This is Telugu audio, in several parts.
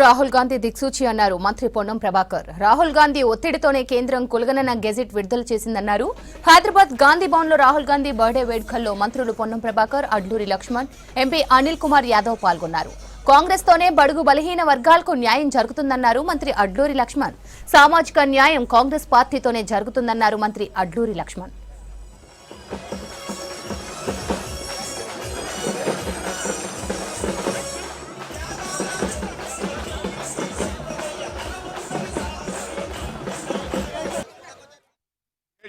రాహుల్ గాంధీ దిక్సూచి అన్నారు మంత్రి పొన్నం ప్రభాకర్. రాహుల్ గాంధీ ఒత్తిడితోనే కేంద్రం కులగణన గెజిట్ విడుదల చేసిందన్నారు. హైదరాబాద్ గాంధీ భవన్ లో రాహుల్ గాంధీ బర్త్డే వేడుకల్లో మంత్రులు పొన్నం ప్రభాకర్, అడ్లూరి లక్ష్మణ్, ఎంపీ అనిల్ కుమార్ యాదవ్ పాల్గొన్నారు. కాంగ్రెస్ తోనే బడుగు బలహీన వర్గాలకు న్యాయం జరుగుతుందన్నారు మంత్రి అడ్లూరి లక్ష్మణ్. సామాజిక న్యాయం కాంగ్రెస్ పార్టీతోనే జరుగుతుందన్నారు మంత్రి అడ్లూరి లక్ష్మణ్.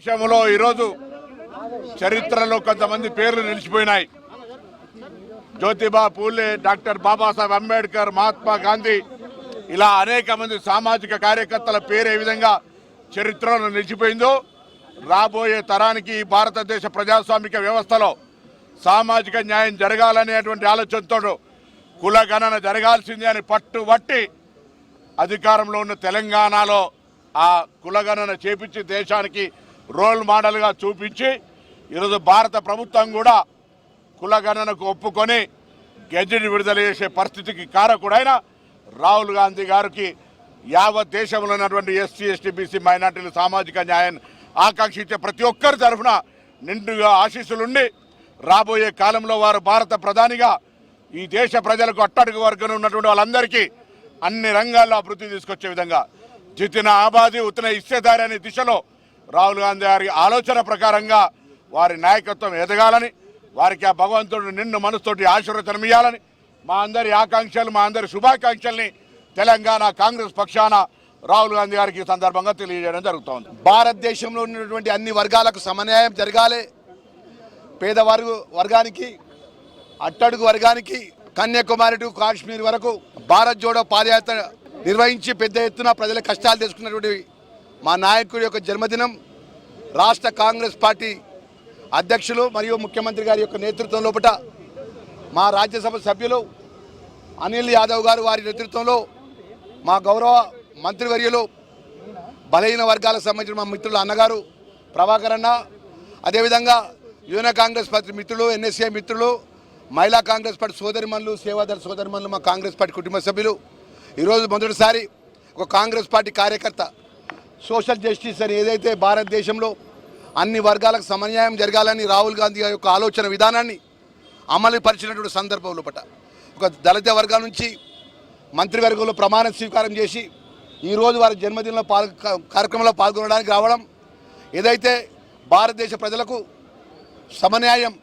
దేశంలో ఈరోజు చరిత్రలో కొంతమంది పేర్లు నిలిచిపోయినాయి. జ్యోతిబా పూలే, డాక్టర్ బాబాసాహెబ్ అంబేద్కర్, మహాత్మా గాంధీ, ఇలా అనేక మంది సామాజిక కార్యకర్తల పేరు ఏ విధంగా చరిత్రలో నిలిచిపోయిందో రాబోయే తరానికి భారతదేశ ప్రజాస్వామిక వ్యవస్థలో సామాజిక న్యాయం జరగాలనేటువంటి ఆలోచనతో కులగణన జరగాల్సిందే అని పట్టుబట్టి అధికారంలో ఉన్న తెలంగాణలో ఆ కులగణన చేపించి దేశానికి రోల్ మోడల్గా చూపించి ఈరోజు భారత ప్రభుత్వం కూడా కులగణనకు ఒప్పుకొని గెజిట్ విడుదల చేసే పరిస్థితికి కారకుడైన రాహుల్ గాంధీ గారికి యావత్ దేశంలో ఉన్నటువంటి ఎస్సీ, ఎస్టీ, బీసీ, మైనార్టీలు సామాజిక న్యాయాన్ని ఆకాంక్షించే ప్రతి ఒక్కరి తరఫున నిండుగా ఆశీస్సులుండి రాబోయే కాలంలో వారు భారత ప్రధానిగా ఈ దేశ ప్రజలకు అట్టడుగు వర్గం ఉన్నటువంటి వాళ్ళందరికీ అన్ని రంగాల్లో అభివృద్ధి తీసుకొచ్చే విధంగా జితిన ఆబాది ఉత్తన ఇచ్చేదారి అనే దిశలో రాహుల్ గాంధీ గారి ఆలోచన ప్రకారంగా వారి నాయకత్వం ఎదగాలని, వారికి ఆ భగవంతుడు నిన్ను మనసుతోటి ఆశీర్వచనం ఇవ్వాలని మా అందరి ఆకాంక్షలు, మా అందరి శుభాకాంక్షల్ని తెలంగాణ కాంగ్రెస్ పక్షాన రాహుల్ గాంధీ గారికి ఈ సందర్భంగా తెలియజేయడం జరుగుతోంది. భారతదేశంలో ఉన్నటువంటి అన్ని వర్గాలకు సమన్యాయం జరగాలి. వర్గానికి, అట్టడుగు వర్గానికి, కన్యాకుమారి టు కాశ్మీర్ వరకు భారత్ జోడో పాదయాత్ర నిర్వహించి పెద్ద ఎత్తున ప్రజల కష్టాలు తెలుసుకున్నటువంటి మా నాయకుడి యొక్క జన్మదినం రాష్ట్ర కాంగ్రెస్ పార్టీ అధ్యక్షులు మరియు ముఖ్యమంత్రి గారి యొక్క నేతృత్వం లోపల మా రాజ్యసభ సభ్యులు అనిల్ యాదవ్ గారు వారి నేతృత్వంలో మా గౌరవ మంత్రివర్యులు బలహీన వర్గాలకు సంబంధించిన మా మిత్రులు అన్నగారు ప్రభాకర్ అన్న, అదేవిధంగా యువన కాంగ్రెస్ పార్టీ మిత్రులు, ఎన్ఎస్ఏ మిత్రులు, మహిళా కాంగ్రెస్ పార్టీ సోదరిమణులు, సేవాదళ సోదరిమణులు, మా కాంగ్రెస్ పార్టీ కుటుంబ సభ్యులు, ఈరోజు మొదటిసారి ఒక కాంగ్రెస్ పార్టీ కార్యకర్త సోషల్ జస్టిస్ అని ఏదైతే భారతదేశంలో అన్ని వర్గాలకు సమన్యాయం జరగాలని రాహుల్ గాంధీ యొక్క ఆలోచన విధానాన్ని అమలు పరిచినటువంటి సందర్భంలో ఒక దళిత వర్గం నుంచి మంత్రివర్గంలో ప్రమాణ స్వీకారం చేసి ఈరోజు వారి జన్మదినంలో కార్యక్రమంలో పాల్గొనడానికి రావడం, ఏదైతే భారతదేశ ప్రజలకు సమన్యాయం,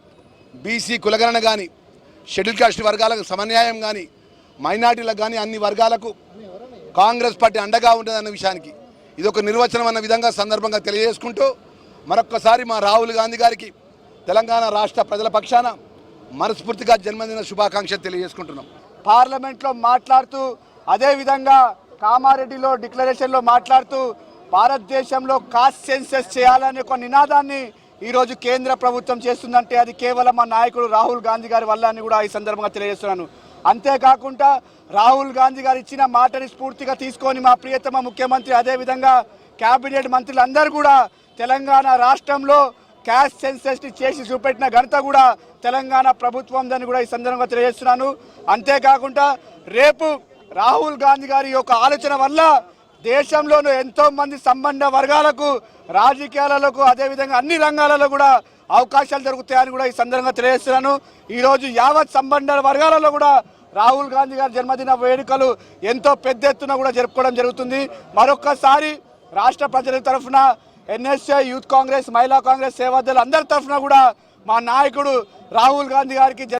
బీసీ కులగణన కానీ, షెడ్యూల్ కాస్ట్ వర్గాలకు సమన్యాయం కానీ, మైనార్టీలకు కానీ అన్ని వర్గాలకు కాంగ్రెస్ పార్టీ అండగా ఉంటుందన్న విషయానికి ఇది ఒక నిర్వచనం అన్న విధంగా సందర్భంగా తెలియజేసుకుంటూ మరొక్కసారి మా రాహుల్ గాంధీ గారికి తెలంగాణ రాష్ట్ర ప్రజల పక్షాన మనస్ఫూర్తిగా జన్మదిన శుభాకాంక్షలు తెలియజేసుకుంటున్నాం. పార్లమెంట్లో మాట్లాడుతూ, అదేవిధంగా కామారెడ్డిలో డిక్లరేషన్లో మాట్లాడుతూ భారతదేశంలో కాస్ట్ సెన్సస్ చేయాలనే ఒక నినాదాన్ని ఈరోజు కేంద్ర ప్రభుత్వం చేస్తుందంటే అది కేవలం మా నాయకుడు రాహుల్ గాంధీ గారి వల్ల అని కూడా ఈ సందర్భంగా తెలియజేస్తున్నాను. అంతేకాకుండా రాహుల్ గాంధీ గారు ఇచ్చిన మాటని స్ఫూర్తిగా తీసుకొని మా ప్రియతమ ముఖ్యమంత్రి, అదేవిధంగా క్యాబినెట్ మంత్రులందరూ కూడా తెలంగాణ రాష్ట్రంలో క్యాస్ట్ సెన్సస్ని చేసి చూపెట్టిన ఘనత కూడా తెలంగాణ ప్రభుత్వం దాన్ని కూడా ఈ సందర్భంగా తెలియజేస్తున్నాను. అంతేకాకుండా రేపు రాహుల్ గాంధీ గారి యొక్క ఆలోచన వల్ల దేశంలోనూ ఎంతో మంది సంబంధ వర్గాలకు, రాజకీయాలకు, అదేవిధంగా అన్ని రంగాలలో కూడా అవకాశాలు దొరుకుతాయని కూడా ఈ సందర్భంగా తెలియజేస్తున్నాను. ఈరోజు యావత్ సంబంధ వర్గాలలో కూడా రాహుల్ గాంధీ గారి జన్మదిన వేడుకలు ఎంతో పెద్ద ఎత్తున కూడా జరుపుకోవడం జరుగుతుంది. మరొక్కసారి రాష్ట్ర ప్రజల తరఫున, ఎన్ఎస్ఏ, యూత్ కాంగ్రెస్, మహిళా కాంగ్రెస్, సేవాదళ అందరి తరఫున కూడా మా నాయకుడు రాహుల్ గాంధీ గారికి